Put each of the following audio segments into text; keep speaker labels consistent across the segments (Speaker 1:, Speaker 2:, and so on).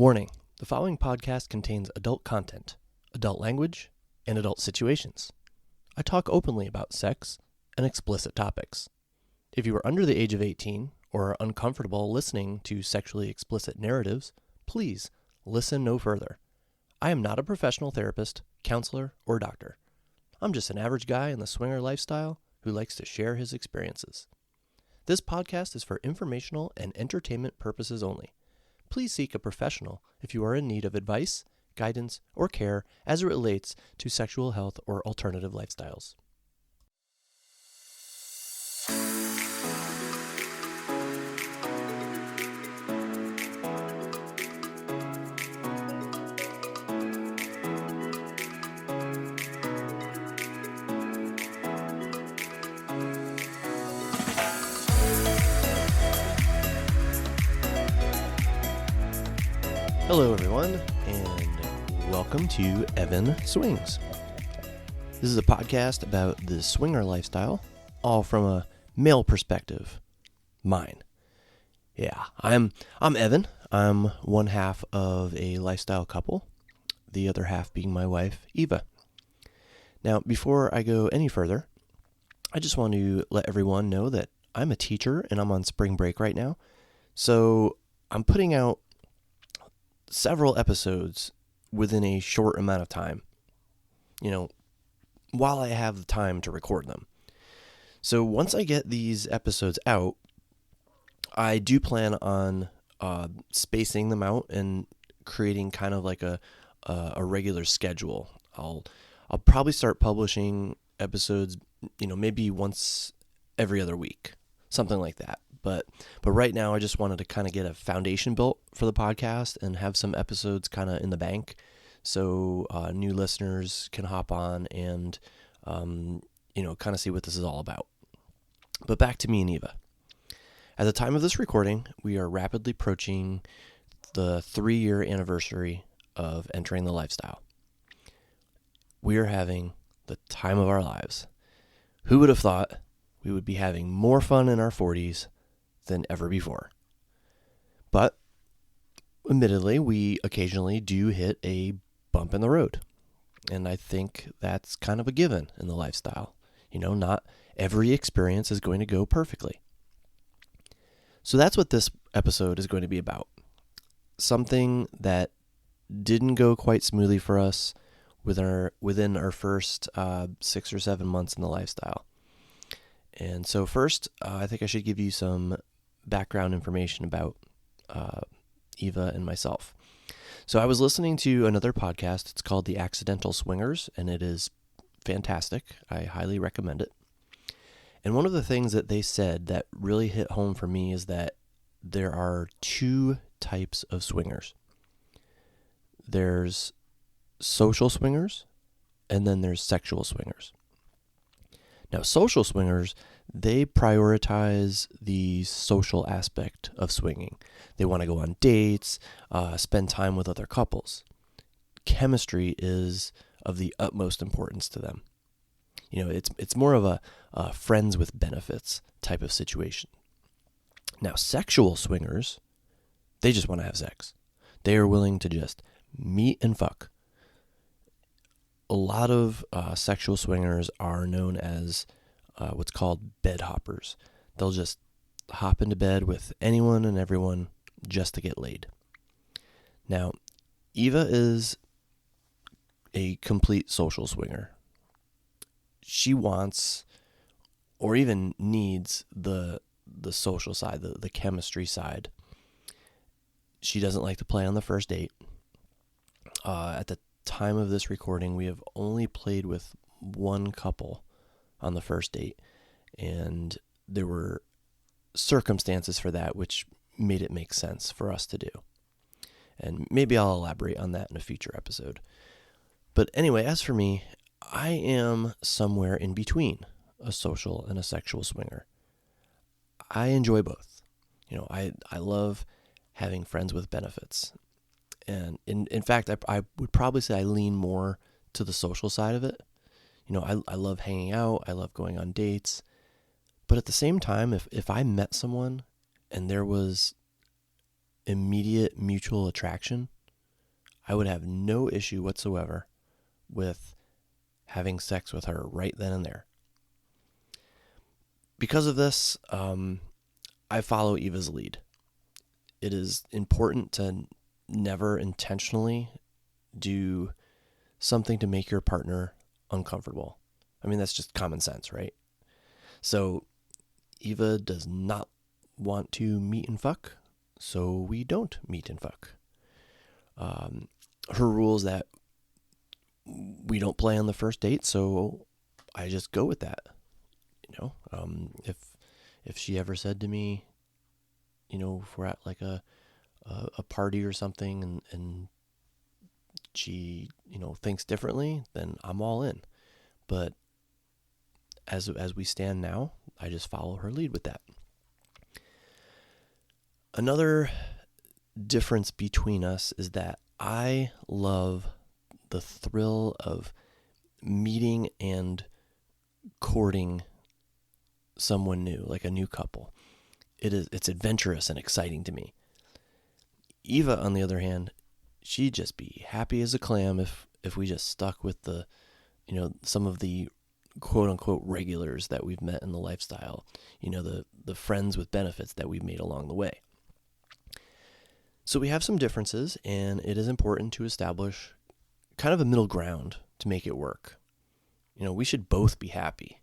Speaker 1: Warning, the following podcast contains adult content, adult language, and adult situations. I talk openly about sex and explicit topics. If you are under the age of 18 or are uncomfortable listening to sexually explicit narratives, please listen no further. I am not a professional therapist, counselor, or doctor. I'm just an average guy in the swinger lifestyle who likes to share his experiences. This podcast is for informational and entertainment purposes only. Please seek a professional if you are in need of advice, guidance, or care as it relates to sexual health or alternative lifestyles. Hello everyone, and welcome to Evan Swings. This is a podcast about the swinger lifestyle, all from a male perspective. Mine. Yeah, I'm Evan. I'm one half of a lifestyle couple, the other half being my wife, Eva. Now, before I go any further, I just want to let everyone know that I'm a teacher and I'm on spring break right now. So I'm putting out several episodes within a short amount of time, while I have the time to record them. So once I get these episodes out, I do plan on spacing them out and creating kind of like a regular schedule. I'll probably start publishing episodes, maybe once every other week, something like that. But right now, I just wanted to kind of get a foundation built for the podcast and have some episodes kind of in the bank, so new listeners can hop on and kind of see what this is all about. But back to me and Eva. At the time of this recording, we are rapidly approaching the 3-year anniversary of entering the lifestyle. We are having the time of our lives. Who would have thought we would be having more fun in our 40s than ever before? But admittedly, we occasionally do hit a bump in the road. And I think that's kind of a given in the lifestyle. Not every experience is going to go perfectly. So that's what this episode is going to be about. Something that didn't go quite smoothly for us within our first 6 or 7 months in the lifestyle. And so first, I think I should give you some background information about Eva and myself. So I was listening to another podcast. It's called The Accidental Swingers, and it is fantastic. I highly recommend it. And one of the things that they said that really hit home for me is that there are 2 types of swingers. There's social swingers, and then there's sexual swingers. Now, social swingers, they prioritize the social aspect of swinging. They want to go on dates, spend time with other couples. Chemistry is of the utmost importance to them. It's more of a friends with benefits type of situation. Now, sexual swingers, they just want to have sex. They are willing to just meet and fuck. A lot of sexual swingers are known as what's called bed hoppers. They'll just hop into bed with anyone and everyone just to get laid. Now, Eva is a complete social swinger. She wants or even needs the social side, the chemistry side. She doesn't like to play on the first date. At the time of this recording, we have only played with one couple on the first date, and there were circumstances for that which made it make sense for us to do. And maybe I'll elaborate on that in a future episode. But anyway, as for me, I am somewhere in between a social and a sexual swinger. I enjoy both. I love having friends with benefits. And in fact, I would probably say I lean more to the social side of it. I love hanging out. I love going on dates. But at the same time, if I met someone and there was immediate mutual attraction, I would have no issue whatsoever with having sex with her right then and there. Because of this, I follow Eva's lead. It is important to never intentionally do something to make your partner uncomfortable. I mean, that's just common sense, right? So Eva does not want to meet and fuck, so we don't meet and fuck. Her rule is that we don't play on the first date, so I just go with that. If she ever said to me, if we're at like a party or something and she, thinks differently, then I'm all in. But as we stand now, I just follow her lead with that. Another difference between us is that I love the thrill of meeting and courting someone new, like a new couple. It's adventurous and exciting to me. Eva, on the other hand, she'd just be happy as a clam if we just stuck with the, some of the quote unquote regulars that we've met in the lifestyle, the friends with benefits that we've made along the way. So we have some differences, and it is important to establish kind of a middle ground to make it work. We should both be happy,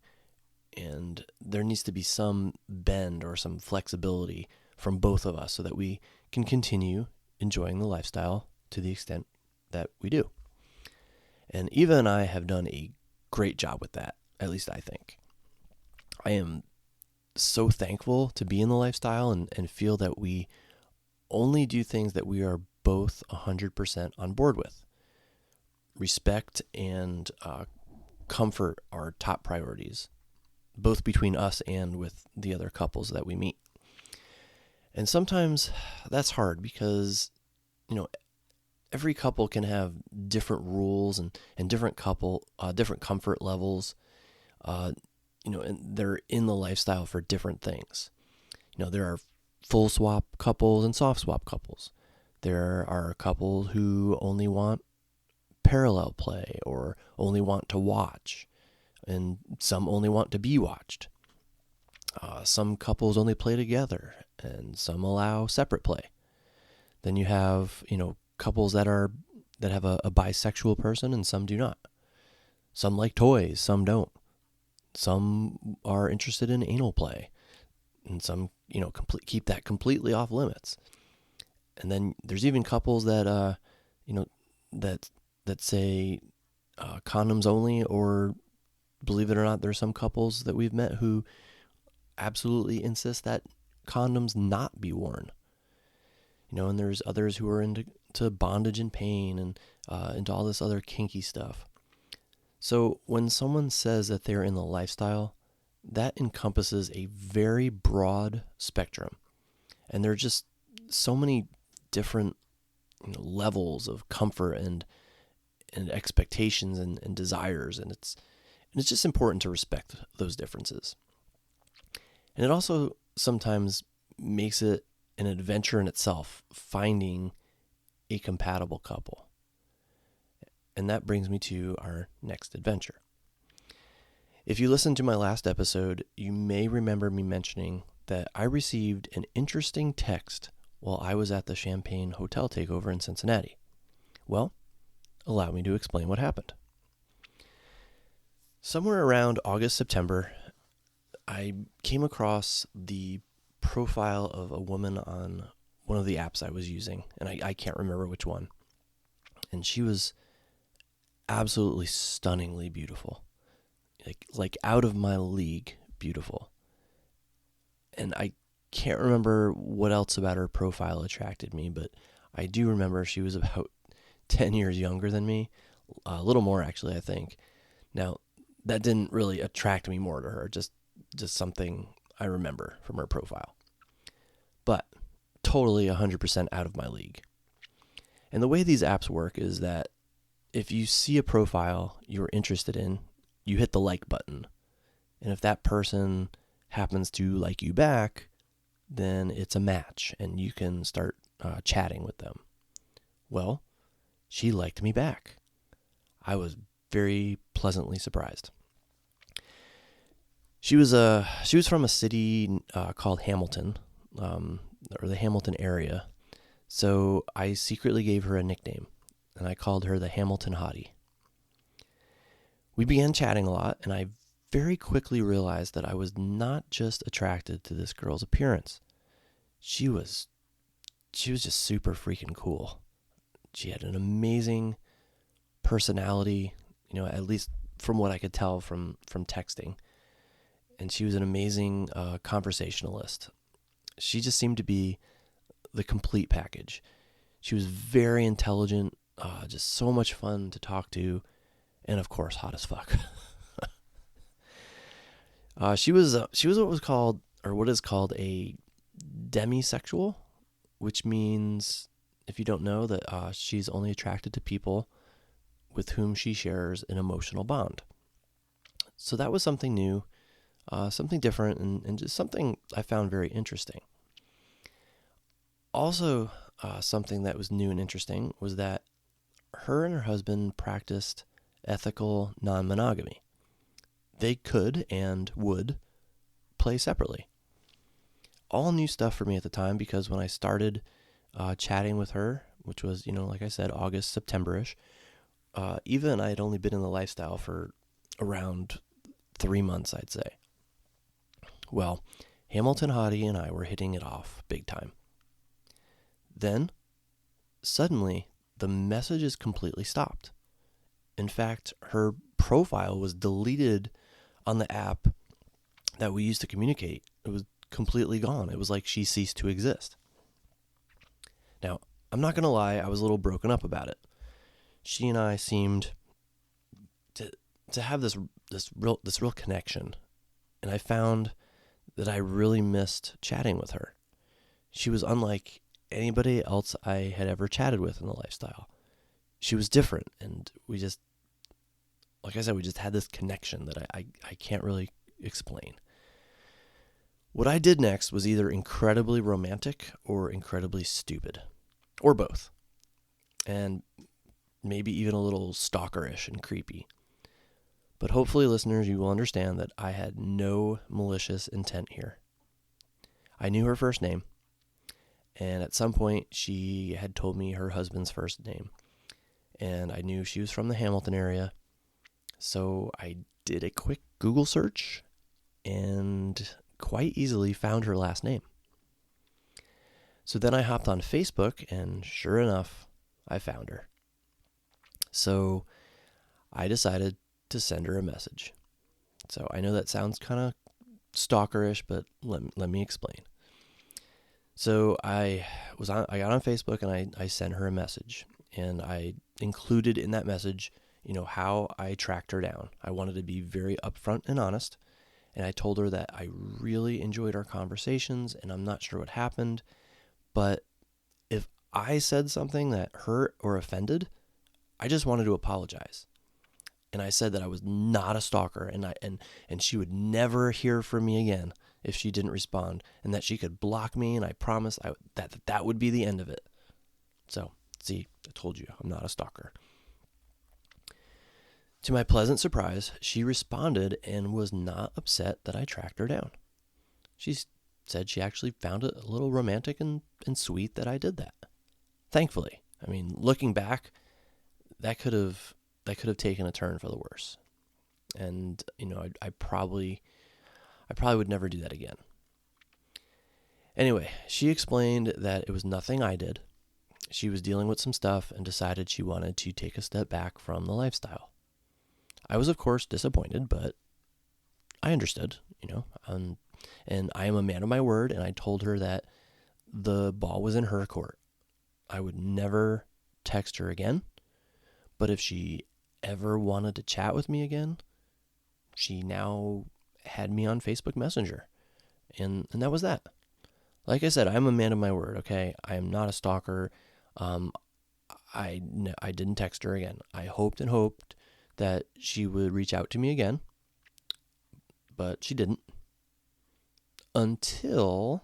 Speaker 1: and there needs to be some bend or some flexibility from both of us so that we can continue enjoying the lifestyle to the extent that we do. And Eva and I have done a great job with that, at least I think. I am so thankful to be in the lifestyle and feel that we only do things that we are both 100% on board with. Respect and comfort are top priorities, both between us and with the other couples that we meet. And sometimes that's hard because, every couple can have different rules and different different comfort levels, and they're in the lifestyle for different things. There are full swap couples and soft swap couples. There are couples who only want parallel play or only want to watch, and some only want to be watched. Some couples only play together, and some allow separate play. Then you have, couples that have a bisexual person, and some do not. Some like toys, some don't. Some are interested in anal play, and some, keep that completely off limits. And then there's even couples that, that say condoms only, or believe it or not, there's some couples that we've met who absolutely insist that condoms not be worn. And there's others who are into bondage and pain and into all this other kinky stuff. So when someone says that they're in the lifestyle, that encompasses a very broad spectrum. And there are just so many different levels of comfort and expectations and desires. And it's just important to respect those differences. And it also sometimes makes it an adventure in itself, finding a compatible couple. And that brings me to our next adventure. If you listened to my last episode, you may remember me mentioning that I received an interesting text while I was at the Champagne Hotel takeover in Cincinnati. Well, allow me to explain what happened. Somewhere around August, September, I came across the profile of a woman on one of the apps I was using, and I can't remember which one. And she was absolutely stunningly beautiful, like out of my league beautiful. And I can't remember what else about her profile attracted me, but I do remember she was about 10 years younger than me, a little more actually, I think. Now, that didn't really attract me more to her, just something I remember from her profile. But totally 100% out of my league. And the way these apps work is that if you see a profile you're interested in, you hit the like button. And if that person happens to like you back, then it's a match and you can start chatting with them. Well, she liked me back. I was very pleasantly surprised. She was from a city called Hamilton, or the Hamilton area. So I secretly gave her a nickname, and I called her the Hamilton Hottie. We began chatting a lot, and I very quickly realized that I was not just attracted to this girl's appearance. She was just super freaking cool. She had an amazing personality, at least from what I could tell from texting. And she was an amazing conversationalist. She just seemed to be the complete package. She was very intelligent, just so much fun to talk to, and of course, hot as fuck. She was what is called a demisexual, which means, if you don't know, that she's only attracted to people with whom she shares an emotional bond. So that was something new, something different, and just something I found very interesting. Also, something that was new and interesting was that her and her husband practiced ethical non-monogamy. They could and would play separately. All new stuff for me at the time, because when I started chatting with her, which was, like I said, August, September-ish, Eva and I had only been in the lifestyle for around 3 months, I'd say. Well, Hamilton Hottie and I were hitting it off big time. Then, suddenly, the messages completely stopped. In fact, her profile was deleted on the app that we used to communicate. It was completely gone. It was like she ceased to exist. Now, I'm not going to lie, I was a little broken up about it. She and I seemed to have this real connection, and I found that I really missed chatting with her. She was unlike anybody else I had ever chatted with in the lifestyle. She was different, and we just, like I said, we just had this connection that I can't really explain. What I did next was either incredibly romantic or incredibly stupid, or both, and maybe even a little stalkerish and creepy. But hopefully, listeners, you will understand that I had no malicious intent here. I knew her first name, and at some point she had told me her husband's first name, and I knew she was from the Hamilton area, so I did a quick Google search and quite easily found her last name. So then I hopped on Facebook, and sure enough, I found her. So I decided to send her a message. So I know that sounds kind of stalkerish, but let me explain. So I got on Facebook, and I sent her a message, and I included in that message, how I tracked her down. I wanted to be very upfront and honest, and I told her that I really enjoyed our conversations, and I'm not sure what happened, but if I said something that hurt or offended, I just wanted to apologize. And I said that I was not a stalker, and she would never hear from me again if she didn't respond, and that she could block me, and I promised that would be the end of it. So, see, I told you, I'm not a stalker. To my pleasant surprise, she responded and was not upset that I tracked her down. She said she actually found it a little romantic and sweet that I did that. Thankfully. I mean, looking back, that could have taken a turn for the worse. And, I probably would never do that again. Anyway, she explained that it was nothing I did. She was dealing with some stuff and decided she wanted to take a step back from the lifestyle. I was, of course, disappointed, but I understood, and I am a man of my word, and I told her that the ball was in her court. I would never text her again, but if she ever wanted to chat with me again, she now had me on Facebook Messenger, and that was that. Like I said, I'm a man of my word, okay? I am not a stalker. I didn't text her again. I hoped that she would reach out to me again, but she didn't. Until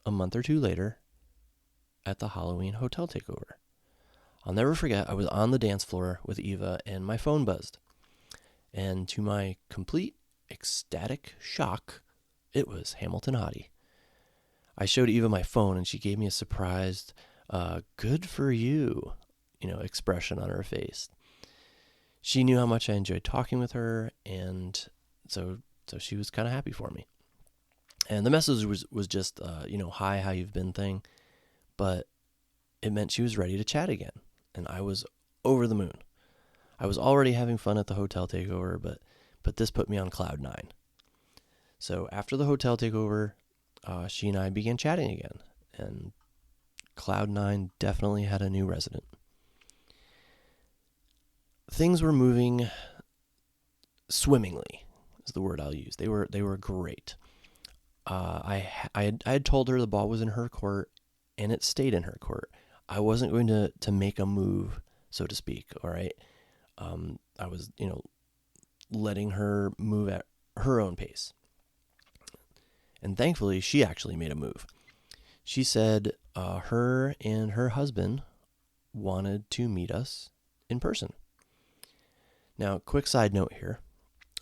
Speaker 1: a month or two later, at the Halloween hotel takeover. I'll never forget, I was on the dance floor with Eva and my phone buzzed. And to my complete ecstatic shock, it was Hamilton Hottie. I showed Eva my phone and she gave me a surprised, good for you, expression on her face. She knew how much I enjoyed talking with her, and so she was kind of happy for me. And the message was just, hi, how you've been thing, but it meant she was ready to chat again, and I was over the moon. I was already having fun at the hotel takeover, but this put me on cloud nine. So after the hotel takeover, she and I began chatting again, and cloud nine definitely had a new resident. Things were moving swimmingly, is the word I'll use. They were great. I had told her the ball was in her court, and it stayed in her court. I wasn't going to make a move, so to speak. All right. I was letting her move at her own pace, and thankfully she actually made a move. She said her and her husband wanted to meet us in person. Now, quick side note here.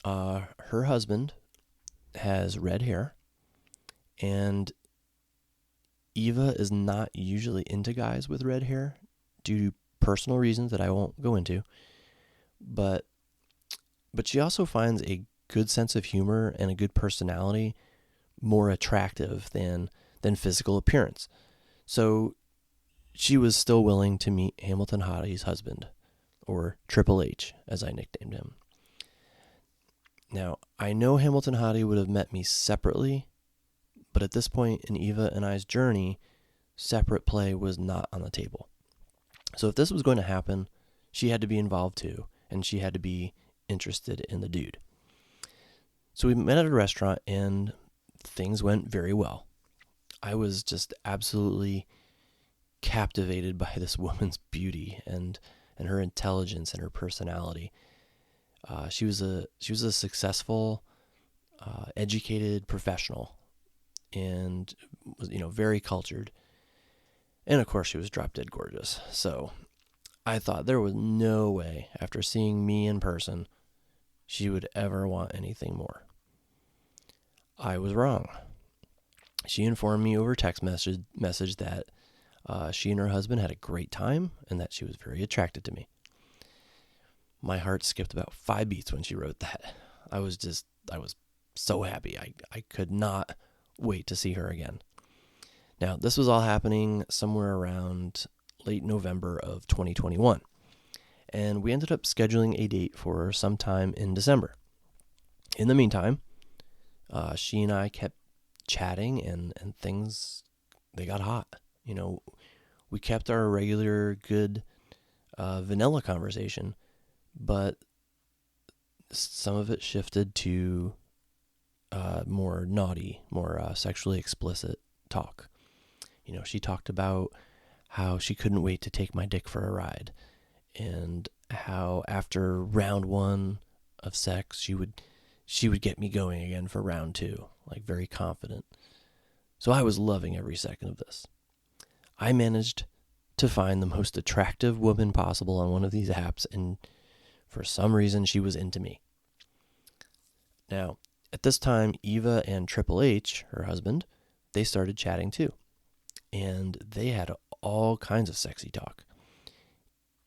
Speaker 1: Her husband has red hair, and Eva is not usually into guys with red hair due to personal reasons that I won't go into. But she also finds a good sense of humor and a good personality more attractive than physical appearance. So she was still willing to meet Hamilton Hottie's husband, or Triple H, as I nicknamed him. Now, I know Hamilton Hottie would have met me separately, but at this point in Eva and I's journey, separate play was not on the table. So if this was going to happen, she had to be involved too, and she had to be interested in the dude. So we met at a restaurant, and things went very well. I was just absolutely captivated by this woman's beauty and her intelligence and her personality. She was a successful, educated professional, and was very cultured. And of course, she was drop dead gorgeous. So I thought there was no way, after seeing me in person, she would ever want anything more. I was wrong. She informed me over text message that she and her husband had a great time and that she was very attracted to me. My heart skipped about 5 beats when she wrote that. I was so happy. I could not wait to see her again. Now, this was all happening somewhere around late November of 2021. And we ended up scheduling a date for sometime in December. In the meantime, she and I kept chatting, and things, they got hot. We kept our regular good vanilla conversation, but some of it shifted to more naughty, more sexually explicit talk. She talked about how she couldn't wait to take my dick for a ride, and how after round 1 of sex, she would get me going again for round 2, like very confident. So I was loving every second of this. I managed to find the most attractive woman possible on one of these apps, and for some reason, she was into me. Now, at this time, Eva and Triple H, her husband, they started chatting too. And they had all kinds of sexy talk.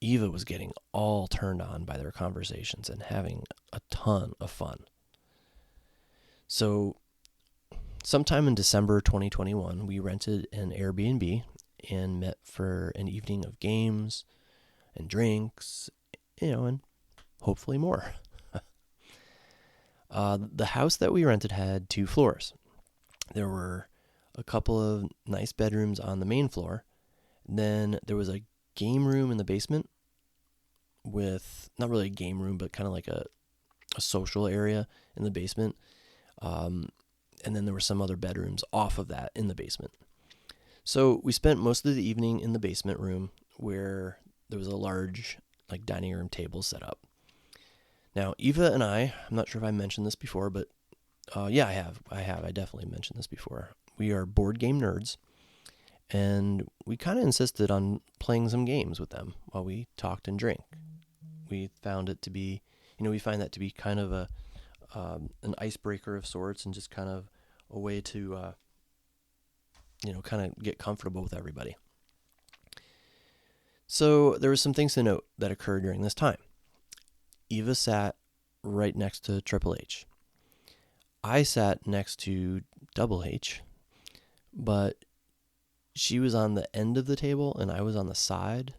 Speaker 1: Eva was getting all turned on by their conversations and having a ton of fun. So, sometime in December 2021, we rented an Airbnb and met for an evening of games and drinks, and hopefully more. The house that we rented had 2 floors. There were a couple of nice bedrooms on the main floor. Then there was a game room in the basement with, not really a game room, but kind of like a social area in the basement. And then there were some other bedrooms off of that in the basement. So we spent most of the evening in the basement room, where there was a large dining room table set up. Now, Eva and I'm not sure if I mentioned this before, but yeah, I have. I definitely mentioned this before. We are board game nerds, And we kind of insisted on playing some games with them while we talked and drank. We found it to be, we find that to be kind of an icebreaker of sorts, and just kind of a way to, kind of get comfortable with everybody. So there were some things to note that occurred during this time. Eva sat right next to Triple H. I sat next to Double H, but she was on the end of the table and I was on the side.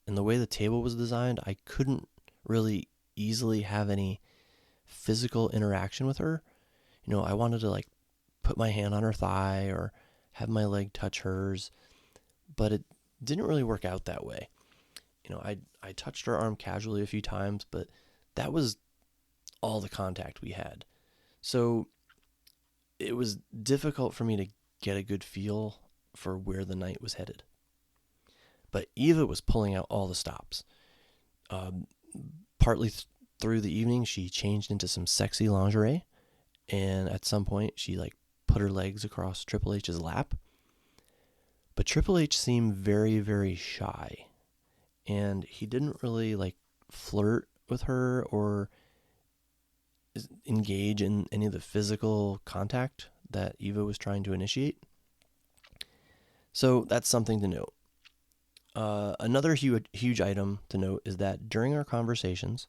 Speaker 1: And the way the table was designed, I couldn't really easily have any physical interaction with her. I wanted to put my hand on her thigh or have my leg touch hers, but it didn't really work out that way. I touched her arm casually a few times, but that was all the contact we had. So it was difficult for me to get a good feel for where the night was headed. But Eva was pulling out all the stops. Partly through the evening, she changed into some sexy lingerie, and at some point, she put her legs across Triple H's lap. But Triple H seemed very, very shy, and he didn't really flirt with her or engage in any of the physical contact that Eva was trying to initiate. So that's something to note. Another huge item to note is that during our conversations,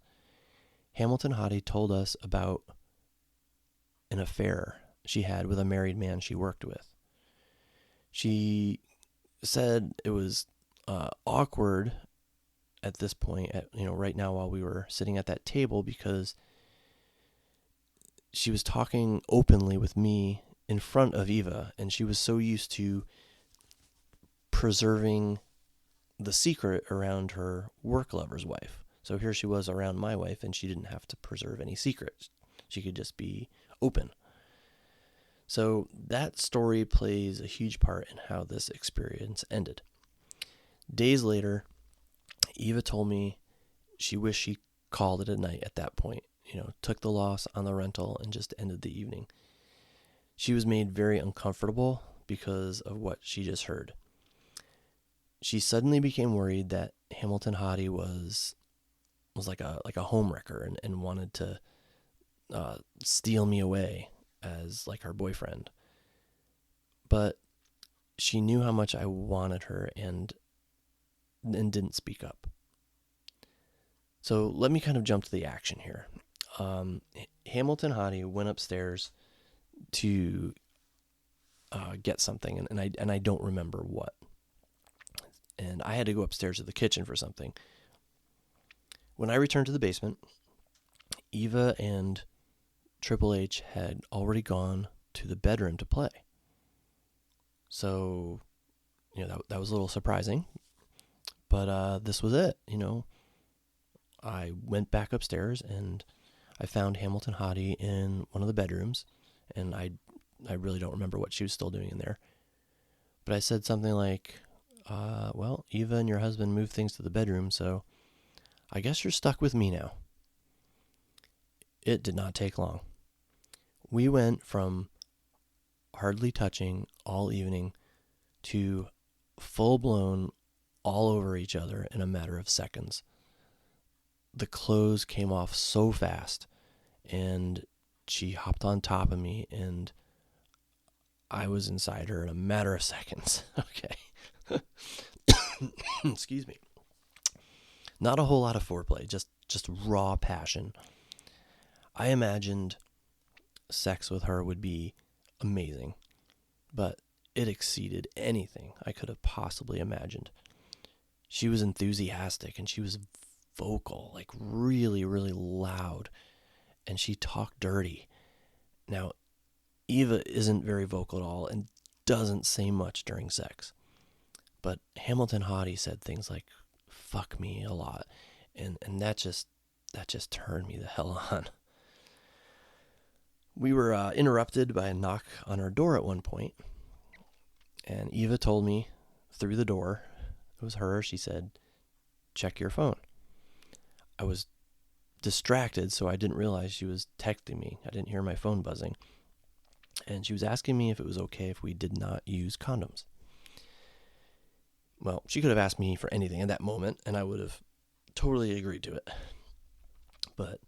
Speaker 1: Hamilton Hottie told us about an affair she had with a married man she worked with. She said it was awkward at this point, right now while we were sitting at that table, because she was talking openly with me in front of Eva, and she was so used to preserving the secret around her work lover's wife. So here she was around my wife, and she didn't have to preserve any secrets. She could just be open. So that story plays a huge part in how this experience ended. Days later, Eva told me she wished she called it a night at that point, took the loss on the rental and just ended the evening. She was made very uncomfortable because of what she just heard. She suddenly became worried that Hamilton Hottie was like a homewrecker and wanted to steal me away as her boyfriend. But she knew how much I wanted her and didn't speak up. So let me kind of jump to the action here. Hamilton Hottie went upstairs to get something, and I don't remember what. And I had to go upstairs to the kitchen for something. When I returned to the basement, Eva and Triple H had already gone to the bedroom to play. So, that was a little surprising. But this was it, I went back upstairs and I found Hamilton Hottie in one of the bedrooms, and I really don't remember what she was still doing in there. But I said something like, well, Eva and your husband moved things to the bedroom, so I guess you're stuck with me now. It did not take long. We went from hardly touching all evening to full-blown all over each other in a matter of seconds. The clothes came off so fast, and she hopped on top of me, and I was inside her in a matter of seconds. Okay. Excuse me. Not a whole lot of foreplay, just raw passion. I imagined sex with her would be amazing, but it exceeded anything I could have possibly imagined. She was enthusiastic, and she was vocal, really, really loud, and she talked dirty. Now, Eva isn't very vocal at all and doesn't say much during sex. But Hamilton Hottie said things like, fuck me a lot. And that just turned me the hell on. We were interrupted by a knock on our door at one point. And Eva told me through the door, it was her, she said, check your phone. I was distracted, so I didn't realize she was texting me. I didn't hear my phone buzzing. And she was asking me if it was okay if we did not use condoms. Well, she could have asked me for anything at that moment, and I would have totally agreed to it. But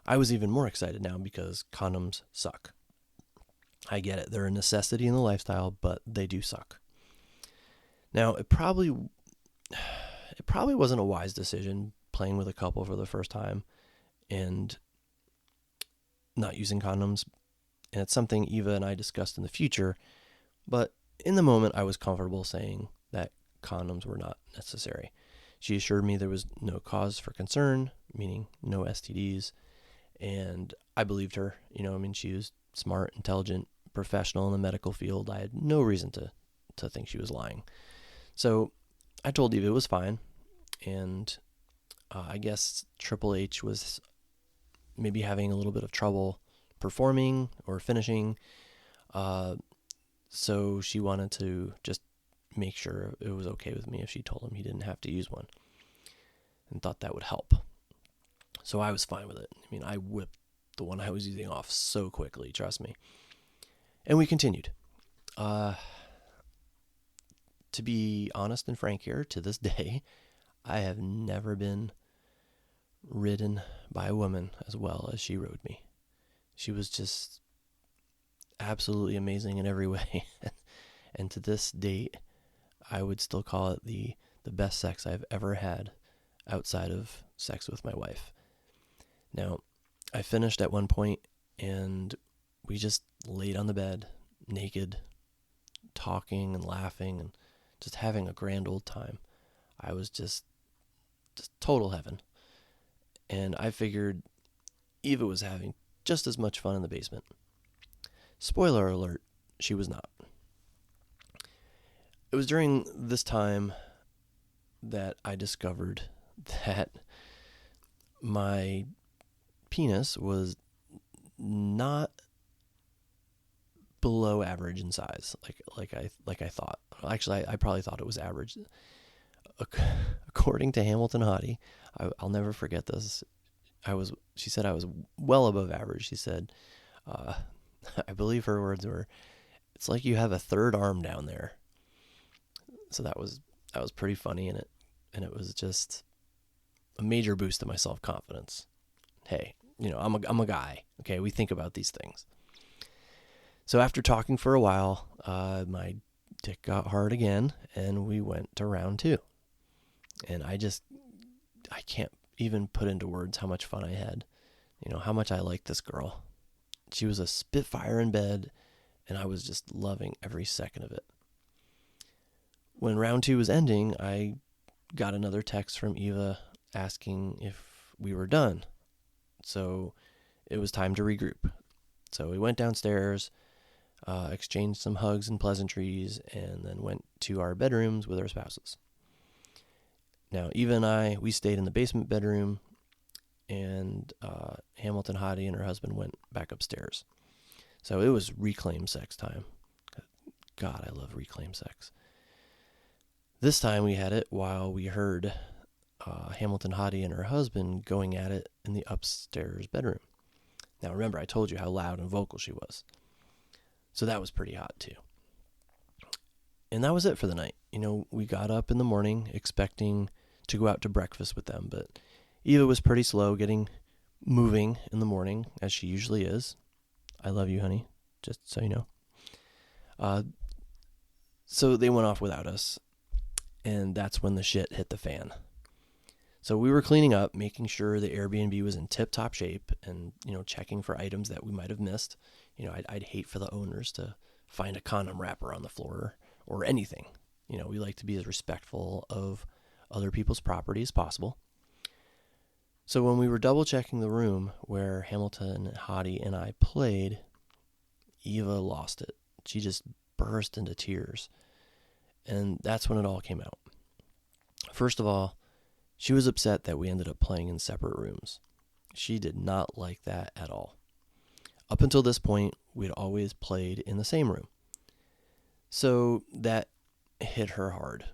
Speaker 1: I was even more excited now because condoms suck. I get it. They're a necessity in the lifestyle, but they do suck. Now, it probably wasn't a wise decision playing with a couple for the first time and not using condoms. And it's something Eva and I discussed in the future, but in the moment I was comfortable saying that condoms were not necessary. She assured me there was no cause for concern, meaning no STDs, and I believed her. She was smart, intelligent, professional in the medical field. I had no reason to think she was lying. So I told Eva it was fine, and I guess Triple H was maybe having a little bit of trouble performing or finishing, so she wanted to just make sure it was okay with me if she told him he didn't have to use one, and thought that would help. So I was fine with it. I whipped the one I was using off so quickly, trust me. And we continued. To be honest and frank here, to this day, I have never been ridden by a woman as well as she rode me. She was just absolutely amazing in every way. And to this date, I would still call it the best sex I've ever had outside of sex with my wife. Now, I finished at one point and we just laid on the bed naked, talking and laughing and just having a grand old time. I was just total heaven. And I figured Eva was having just as much fun in the basement. Spoiler alert, she was not. It was during this time that I discovered that my penis was not below average in size, like I thought. Actually, I probably thought it was average. According to Hamilton Hottie, I'll never forget this. She said I was well above average. She said, I believe her words were, "It's like you have a third arm down there." So that was pretty funny, and it was just a major boost to my self-confidence. Hey, I'm a guy. Okay, we think about these things. So after talking for a while, my dick got hard again, and we went to round 2. And I can't even put into words how much fun I had. How much I liked this girl. She was a spitfire in bed, and I was just loving every second of it. When round 2 was ending, I got another text from Eva asking if we were done. So it was time to regroup. So we went downstairs, exchanged some hugs and pleasantries, and then went to our bedrooms with our spouses. Now, Eva and we stayed in the basement bedroom, and Hamilton Hottie and her husband went back upstairs. So it was reclaim sex time. God, I love reclaim sex. This time we had it while we heard Hamilton Hottie and her husband going at it in the upstairs bedroom. Now remember, I told you how loud and vocal she was. So that was pretty hot too. And that was it for the night. We got up in the morning expecting to go out to breakfast with them, but Eva was pretty slow getting moving in the morning, as she usually is. I love you, honey, just so you know. So they went off without us, and that's when the shit hit the fan. So we were cleaning up, making sure the Airbnb was in tip-top shape, and checking for items that we might have missed. I'd hate for the owners to find a condom wrapper on the floor or anything. We like to be as respectful of other people's property as possible. So when we were double checking the room where Hamilton, Hottie, and I played, Eva lost it. She just burst into tears. And that's when it all came out. First of all, she was upset that we ended up playing in separate rooms. She did not like that at all. Up until this point, we'd always played in the same room. So that hit her hard.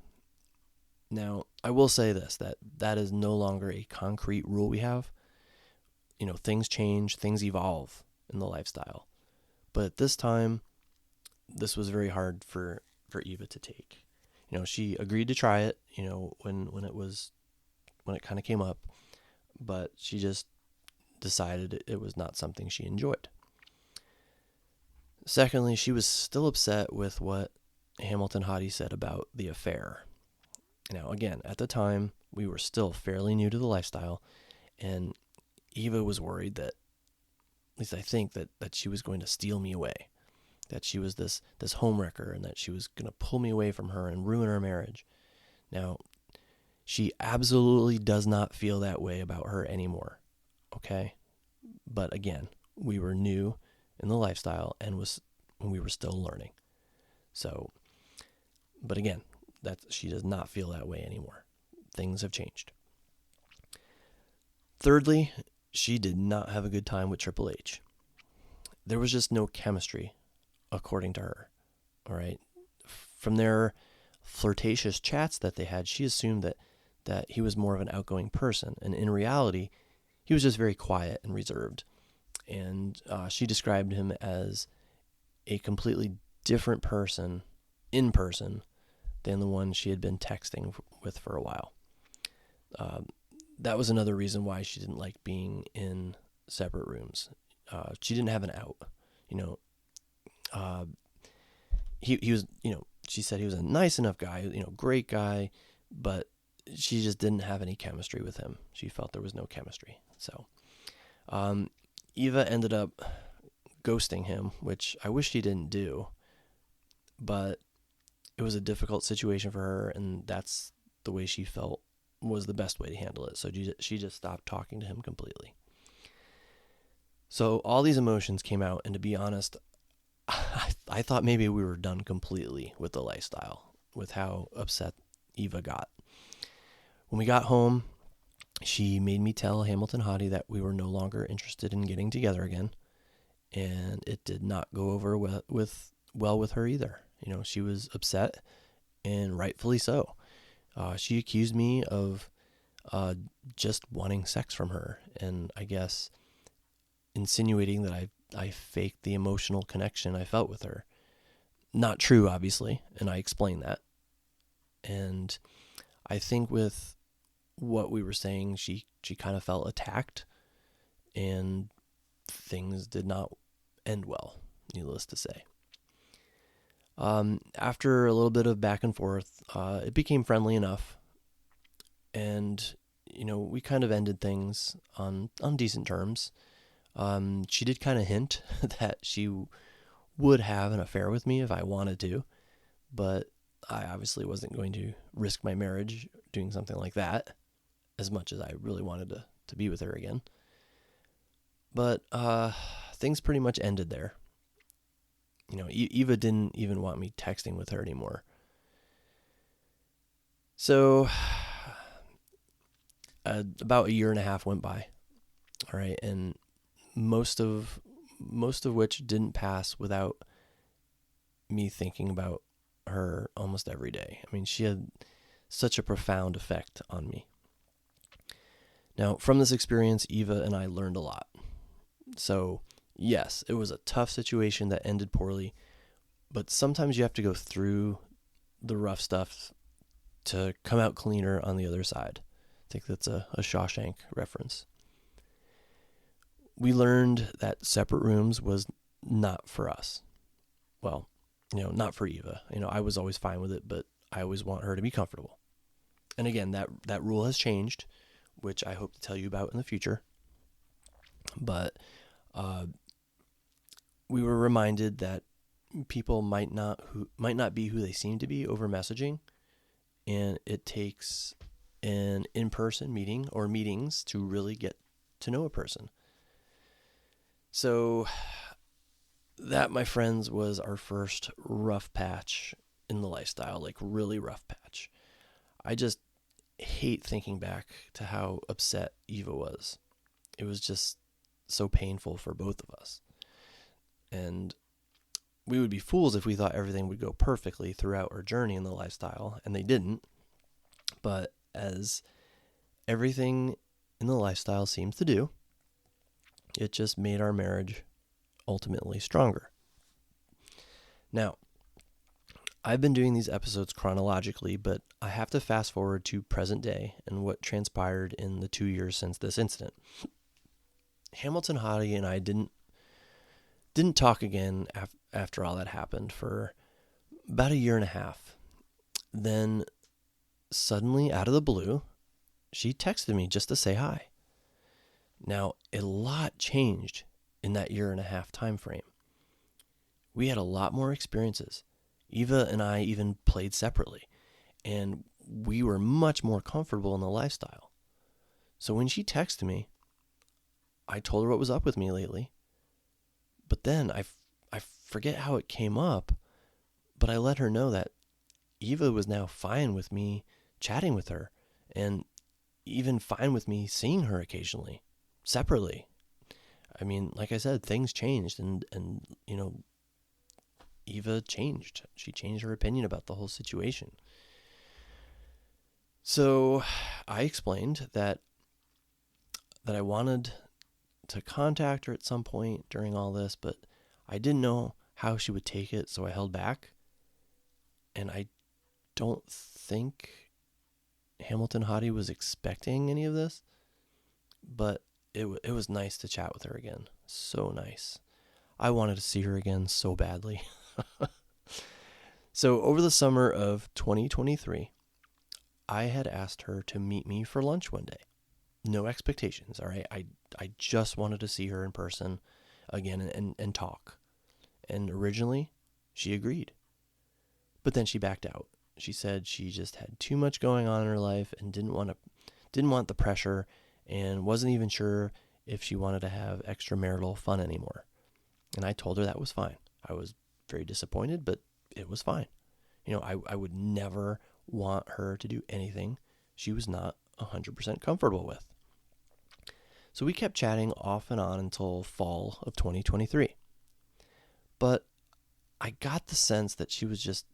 Speaker 1: Now, I will say this, that is no longer a concrete rule we have. Things change, things evolve in the lifestyle. But at this time, this was very hard for Eva to take. She agreed to try it, when it kind of came up, but she just decided it was not something she enjoyed. Secondly, she was still upset with what Hamilton Hottie said about the affair. Now, again, at the time, we were still fairly new to the lifestyle, and Eva was worried that, at least I think, that she was going to steal me away, that she was this homewrecker, and that she was going to pull me away from her and ruin our marriage. Now, she absolutely does not feel that way about her anymore, okay? But again, we were new in the lifestyle and we were still learning. So, but again, she does not feel that way anymore. Things have changed. Thirdly, she did not have a good time with Triple H. There was just no chemistry, according to her. All right. From their flirtatious chats that they had, she assumed that he was more of an outgoing person. And in reality, he was just very quiet and reserved. And she described him as a completely different person in person than the one she had been texting with for a while. That was another reason why she didn't like being in separate rooms. She didn't have an out. He was, she said he was a nice enough guy, great guy, but she just didn't have any chemistry with him. She felt there was no chemistry. So, Eva ended up ghosting him, which I wish she didn't do, but it was a difficult situation for her, and that's the way she felt was the best way to handle it. So she just stopped talking to him completely. So all these emotions came out, and to be honest, I thought maybe we were done completely with the lifestyle, with how upset Eva got. When we got home, she made me tell Hamilton Hottie that we were no longer interested in getting together again, and it did not go over well with her either. She was upset, and rightfully so. She accused me of just wanting sex from her, and I guess insinuating that I faked the emotional connection I felt with her. Not true, obviously, and I explained that. And I think with what we were saying, she kind of felt attacked, and things did not end well, needless to say. After a little bit of back and forth, it became friendly enough, and we kind of ended things on decent terms. She did kind of hint that she would have an affair with me if I wanted to, but I obviously wasn't going to risk my marriage doing something like that, as much as I really wanted to be with her again. But things pretty much ended there. Eva didn't even want me texting with her anymore. So about a year and a half went by. All right, and most of which didn't pass without me thinking about her almost every day. I mean, she had such a profound effect on me. Now, from this experience, Eva and I learned a lot. So, yes, it was a tough situation that ended poorly, but sometimes you have to go through the rough stuff to come out cleaner on the other side. I think that's a Shawshank reference. We learned that separate rooms was not for us. Well, not for Eva. I was always fine with it, but I always want her to be comfortable. And again, that rule has changed, which I hope to tell you about in the future. But we were reminded that people might not be who they seem to be over messaging, and it takes an in-person meeting or meetings to really get to know a person. So that, my friends, was our first rough patch in the lifestyle, like really rough patch. I just hate thinking back to how upset Eva was. It was just so painful for both of us. And we would be fools if we thought everything would go perfectly throughout our journey in the lifestyle, and they didn't. But as everything in the lifestyle seems to do, it just made our marriage ultimately stronger. Now, I've been doing these episodes chronologically, but I have to fast forward to present day and what transpired in the 2 years since this incident. Hamilton Hottie and I didn't talk again after all that happened for about a year and a half. Then suddenly, out of the blue, she texted me just to say hi. Now, a lot changed in that year and a half time frame. We had a lot more experiences. Eva and I even played separately, and we were much more comfortable in the lifestyle. So when she texted me, I told her what was up with me lately. But then I forget how it came up, but I let her know that Eva was now fine with me chatting with her, and even fine with me seeing her occasionally, separately. I mean, like I said, things changed, and Eva changed. She changed her opinion about the whole situation. So I explained that I wanted to contact her at some point during all this, but I didn't know how she would take it, so I held back. And I don't think Hamilton Hottie was expecting any of this, but it was nice to chat with her again. So nice. I wanted to see her again so badly. So over the summer of 2023, I had asked her to meet me for lunch one day. No expectations, all right? I just wanted to see her in person again and talk. And originally, she agreed. But then she backed out. She said she just had too much going on in her life and didn't want the pressure, and wasn't even sure if she wanted to have extramarital fun anymore. And I told her that was fine. I was very disappointed, but it was fine. I would never want her to do anything she was not 100% comfortable with. So we kept chatting off and on until fall of 2023. But I got the sense that she was just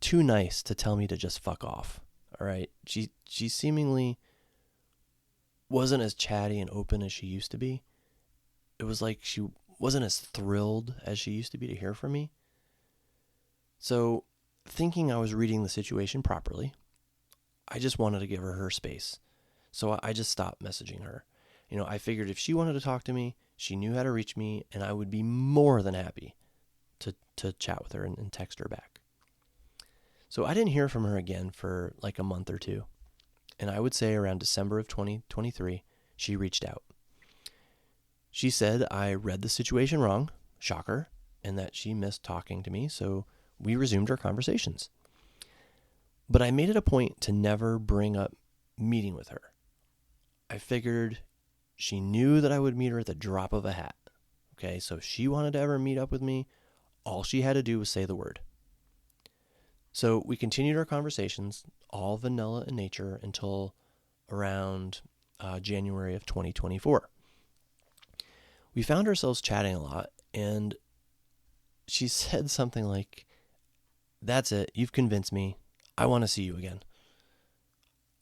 Speaker 1: too nice to tell me to just fuck off. All right. She seemingly wasn't as chatty and open as she used to be. It was like she wasn't as thrilled as she used to be to hear from me. So, thinking I was reading the situation properly, I just wanted to give her space. So I just stopped messaging her. I figured if she wanted to talk to me, she knew how to reach me, and I would be more than happy to chat with her and text her back. So I didn't hear from her again for like a month or two. And I would say around December of 2023, she reached out. She said I read the situation wrong, shocker, and that she missed talking to me, so we resumed our conversations. But I made it a point to never bring up meeting with her. I figured she knew that I would meet her at the drop of a hat. Okay, so if she wanted to ever meet up with me, all she had to do was say the word. So we continued our conversations, all vanilla in nature, until around January of 2024. We found ourselves chatting a lot, and she said something like, "That's it, you've convinced me. I want to see you again."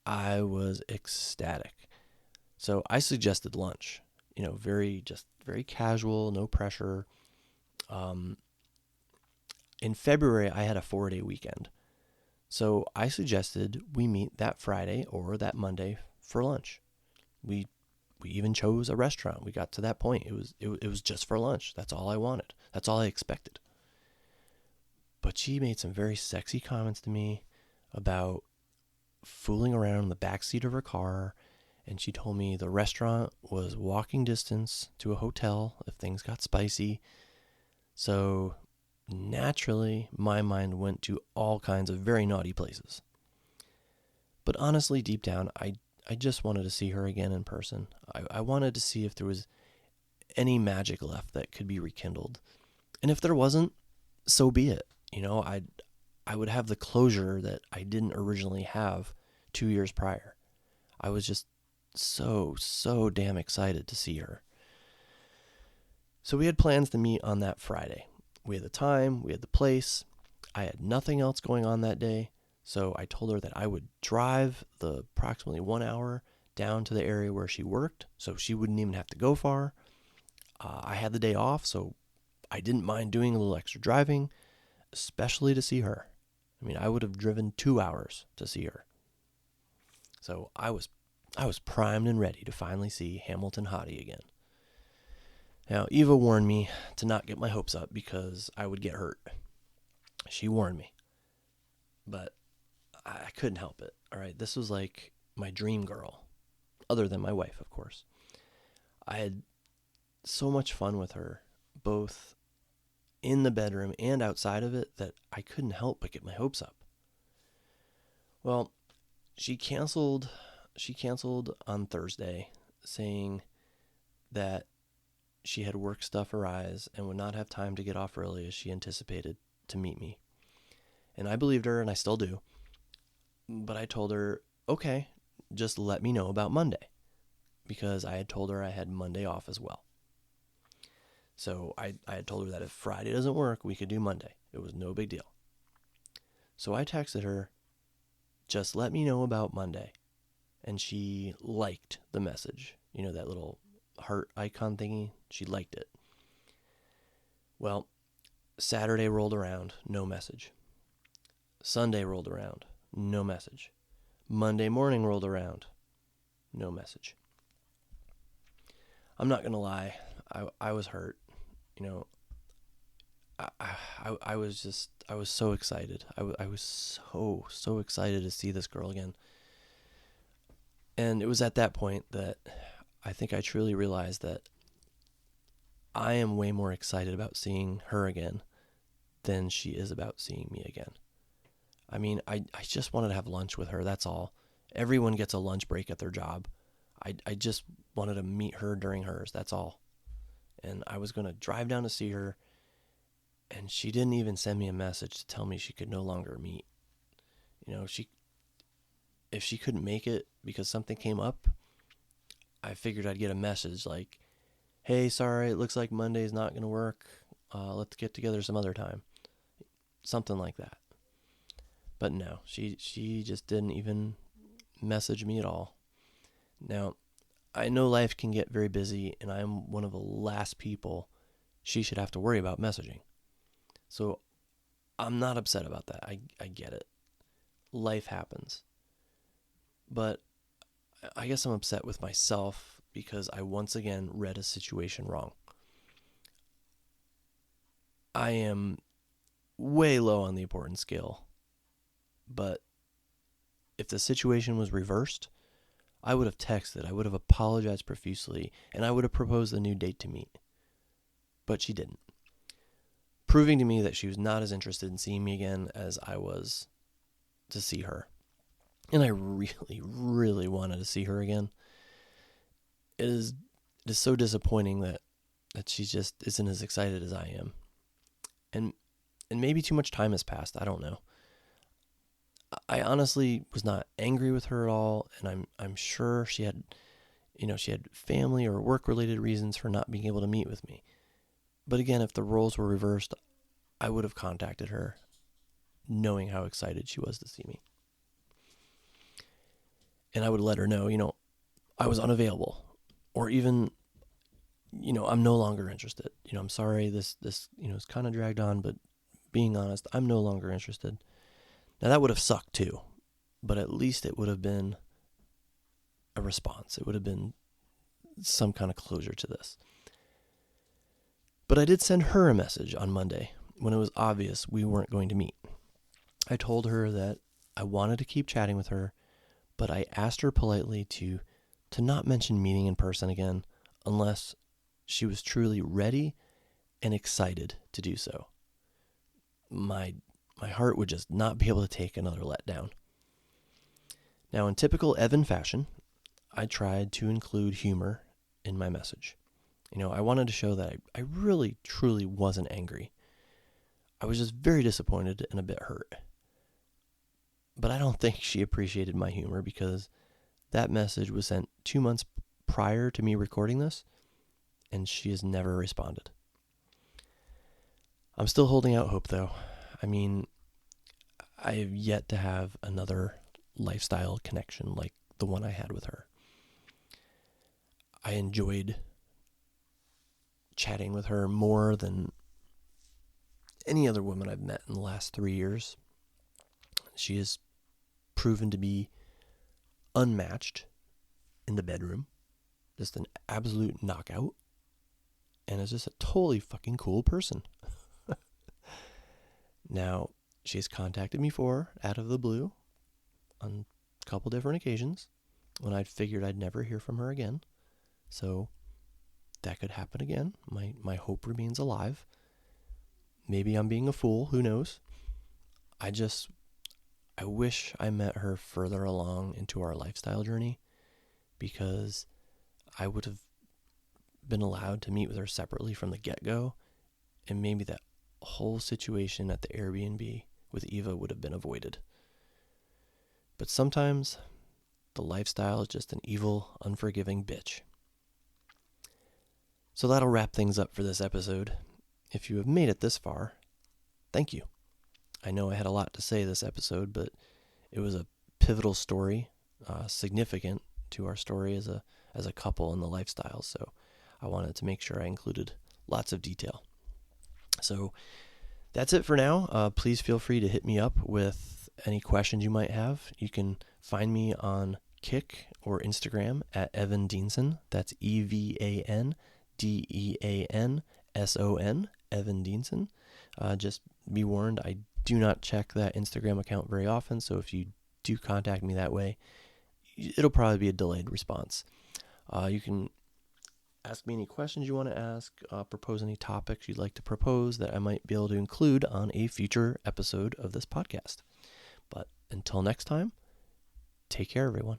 Speaker 1: I was ecstatic. So I suggested lunch, very casual, no pressure. In February, I had a 4-day weekend. So I suggested we meet that Friday or that Monday for lunch. We even chose a restaurant. We got to that point. It was just for lunch. That's all I wanted. That's all I expected. But she made some very sexy comments to me about fooling around in the backseat of her car, and she told me the restaurant was walking distance to a hotel if things got spicy. So naturally, my mind went to all kinds of very naughty places. But honestly, deep down, I just wanted to see her again in person. I wanted to see if there was any magic left that could be rekindled. And if there wasn't, so be it. I would have the closure that I didn't originally have 2 years prior. I was just so damn excited to see her. So we had plans to meet on that Friday. We had the time, we had the place. I had nothing else going on that day, so I told her that I would drive the approximately 1 hour down to the area where she worked, so she wouldn't even have to go far. I had the day off, so I didn't mind doing a little extra driving, especially to see her. I mean, I would have driven 2 hours to see her. So I was primed and ready to finally see Hamilton Hottie again. Now, Eva warned me to not get my hopes up because I would get hurt. She warned me. But I couldn't help it. All right, this was like my dream girl, other than my wife, of course. I had so much fun with her, both in the bedroom and outside of it, that I couldn't help but get my hopes up. Well, she canceled on Thursday, saying that she had work stuff arise and would not have time to get off early as she anticipated to meet me. And I believed her, and I still do. But I told her, okay, just let me know about Monday, because I had told her I had Monday off as well. So I had told her that if Friday doesn't work, we could do Monday. It was no big deal. So I texted her, just let me know about Monday. And she liked the message. You know, that little heart icon thingy? She liked it. Well, Saturday rolled around, no message. Sunday rolled around, no message. Monday morning rolled around, no message. I'm not going to lie, I was hurt. You know, I was so excited. I was so excited to see this girl again. And it was at that point that I think I truly realized that I am way more excited about seeing her again than she is about seeing me again. I mean, I just wanted to have lunch with her, that's all. Everyone gets a lunch break at their job. I just wanted to meet her during hers, that's all. And I was going to drive down to see her, and she didn't even send me a message to tell me she could no longer meet. You know, if she couldn't make it because something came up, I figured I'd get a message like, hey, sorry, it looks like Monday's not going to work. Let's get together some other time. Something like that. But no, she just didn't even message me at all. Now, I know life can get very busy, and I'm one of the last people she should have to worry about messaging. So I'm not upset about that. I get it. Life happens. But I guess I'm upset with myself because I once again read a situation wrong. I am way low on the importance scale. But if the situation was reversed, I would have texted, I would have apologized profusely, and I would have proposed a new date to meet. But she didn't. Proving to me that she was not as interested in seeing me again as I was to see her. And I really, really wanted to see her again. It is so disappointing that she just isn't as excited as I am. And maybe too much time has passed, I don't know. I honestly was not angry with her at all, and I'm sure she had family or work-related reasons for not being able to meet with me. But again, if the roles were reversed, I would have contacted her, knowing how excited she was to see me. And I would let her know, I was unavailable, or even, I'm no longer interested. I'm sorry this it's kind of dragged on, but being honest, I'm no longer interested. Now, that would have sucked too, but at least it would have been a response. It would have been some kind of closure to this. But I did send her a message on Monday when it was obvious we weren't going to meet. I told her that I wanted to keep chatting with her, but I asked her politely to not mention meeting in person again unless she was truly ready and excited to do so. My heart would just not be able to take another letdown. Now, in typical Evan fashion, I tried to include humor in my message. I wanted to show that I really, truly wasn't angry. I was just very disappointed and a bit hurt. But I don't think she appreciated my humor because that message was sent 2 months prior to me recording this, and she has never responded. I'm still holding out hope, though. I mean, I have yet to have another lifestyle connection like the one I had with her. I enjoyed chatting with her more than any other woman I've met in the last 3 years. She has proven to be unmatched in the bedroom, just an absolute knockout, and is just a totally fucking cool person. Now, she's contacted me out of the blue on a couple different occasions when I figured I'd never hear from her again. So that could happen again. My hope remains alive. Maybe I'm being a fool, who knows? I wish I met her further along into our lifestyle journey, because I would have been allowed to meet with her separately from the get-go, and maybe that whole situation at the Airbnb with Eva would have been avoided. But sometimes the lifestyle is just an evil, unforgiving bitch. So that'll wrap things up for this episode. If you have made it this far, thank you. I know I had a lot to say this episode, but it was a pivotal story, significant to our story as a couple in the lifestyle. So I wanted to make sure I included lots of detail. So that's it for now. Please feel free to hit me up with any questions you might have. You can find me on Kik or Instagram at Evan Dienson. That's EvanDeanson, Evan Dienson. Just be warned, I do not check that Instagram account very often, so if you do contact me that way, it'll probably be a delayed response. You can ask me any questions you want to ask, propose any topics you'd like to propose that I might be able to include on a future episode of this podcast. But until next time, take care, everyone.